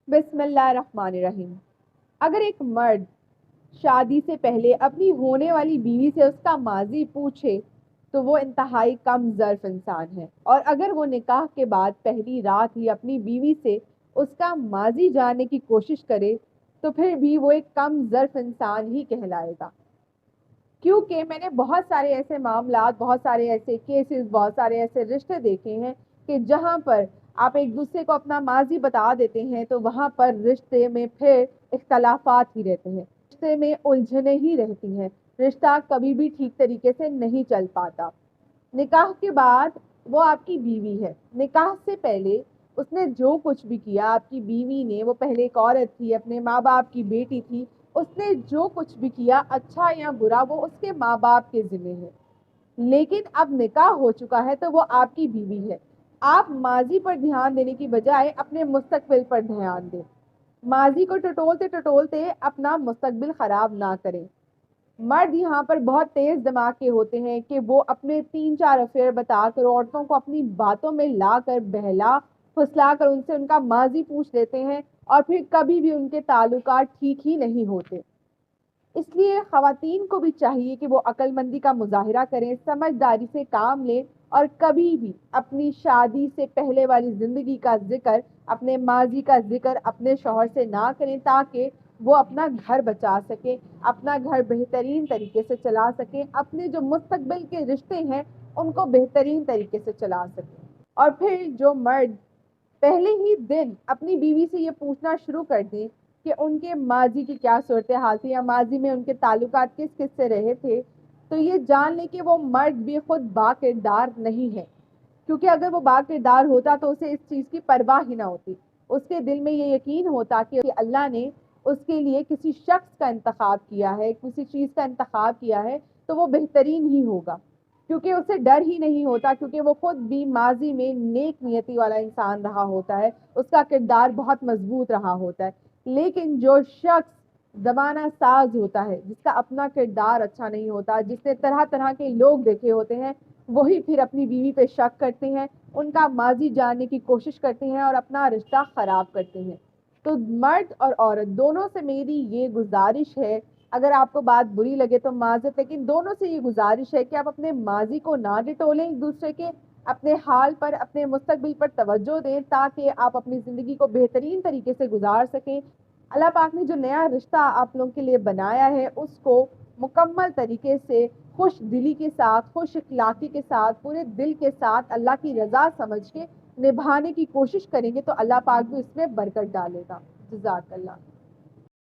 बिस्मिल्लाहिर्रहमानिर्रहीम। अगर एक मर्द शादी से पहले अपनी होने वाली बीवी से उसका माजी पूछे तो वो इंतहाई कम ज़र्फ इंसान है, और अगर वो निकाह के बाद पहली रात ही अपनी बीवी से उसका माजी जानने की कोशिश करे तो फिर भी वो एक कम ज़र्फ इंसान ही कहलाएगा। क्योंकि मैंने बहुत सारे ऐसे मामलात, बहुत सारे ऐसे केसेस, बहुत सारे ऐसे रिश्ते देखे हैं कि जहाँ पर आप एक दूसरे को अपना माजी बता देते हैं तो वहाँ पर रिश्ते में फिर इख्तलाफात ही रहते हैं, रिश्ते में उलझने ही रहती हैं, रिश्ता कभी भी ठीक तरीके से नहीं चल पाता। निकाह के बाद वो आपकी बीवी है, निकाह से पहले उसने जो कुछ भी किया, आपकी बीवी ने, वो पहले एक औरत थी, अपने माँ बाप की बेटी थी, उसने जो कुछ भी किया अच्छा या बुरा वो उसके माँ बाप के जिम्मे है। लेकिन अब निकाह हो चुका है तो वो आपकी बीवी है। आप माजी पर ध्यान देने की बजाय अपने मुस्तकबिल पर ध्यान दें। माजी को टटोलते टटोलते अपना मुस्तकबिल खराब ना करें। मर्द यहाँ पर बहुत तेज दिमाग के होते हैं कि वो अपने 3-4 अफेयर बताकर औरतों को अपनी बातों में लाकर बहला फुसला कर उनसे उनका माजी पूछ लेते हैं, और फिर कभी भी उनके ताल्लुकात ठीक ही नहीं होते। इसलिए ख़वातीन को भी चाहिए कि वो अक्लमंदी का मुजाहिरा करें, समझदारी से काम लें, और कभी भी अपनी शादी से पहले वाली ज़िंदगी का जिक्र, अपने माजी का जिक्र अपने शौहर से ना करें, ताकि वो अपना घर बचा सकें, अपना घर बेहतरीन तरीके से चला सकें, अपने जो मुस्तकबिल के रिश्ते हैं उनको बेहतरीन तरीके से चला सकें। और फिर जो मर्द पहले ही दिन अपनी बीवी से ये पूछना शुरू कर दें कि उनके माजी की क्या सूरत हाल थी या माजी में उनके ताल्लुकात किस किस से रहे थे, तो ये जान लें कि वो मर्द भी खुद बाकिरदार नहीं है। क्योंकि अगर वो बाकिरदार होता तो उसे इस चीज़ की परवाह ही ना होती। उसके दिल में ये यकीन होता कि अल्लाह ने उसके लिए किसी शख्स का इंतखाब किया है, किसी चीज़ का इंतखाब किया है, तो वो बेहतरीन ही होगा। क्योंकि उसे डर ही नहीं होता, क्योंकि वो खुद भी माजी में नेक नियति वाला इंसान रहा होता है, उसका किरदार बहुत मजबूत रहा होता है। लेकिन जो शख्स ज़माना साज होता है, जिसका अपना किरदार अच्छा नहीं होता, जिसने तरह तरह के लोग देखे होते हैं, वही फिर अपनी बीवी पे शक करते हैं, उनका माजी जानने की कोशिश करते हैं और अपना रिश्ता ख़राब करते हैं। तो मर्द और औरत दोनों से मेरी ये गुजारिश है, अगर आपको बात बुरी लगे तो माजरत, लेकिन दोनों से ये गुजारिश है कि आप अपने माजी को ना डिटोलें एक दूसरे के, अपने हाल पर, अपने मुस्तकबिल पर तवज्जो दें, ताकि आप अपनी ज़िंदगी को बेहतरीन तरीके से गुजार सकें। अल्लाह पाक ने जो नया रिश्ता आप लोगों के लिए बनाया है उसको मुकम्मल तरीके से, खुश दिली के साथ, खुश इखलाकी के साथ, पूरे दिल के साथ अल्लाह की रज़ा समझ के निभाने की कोशिश करेंगे तो अल्लाह पाक भी इसमें बरकत डालेगा। जज़ाकल्लाह।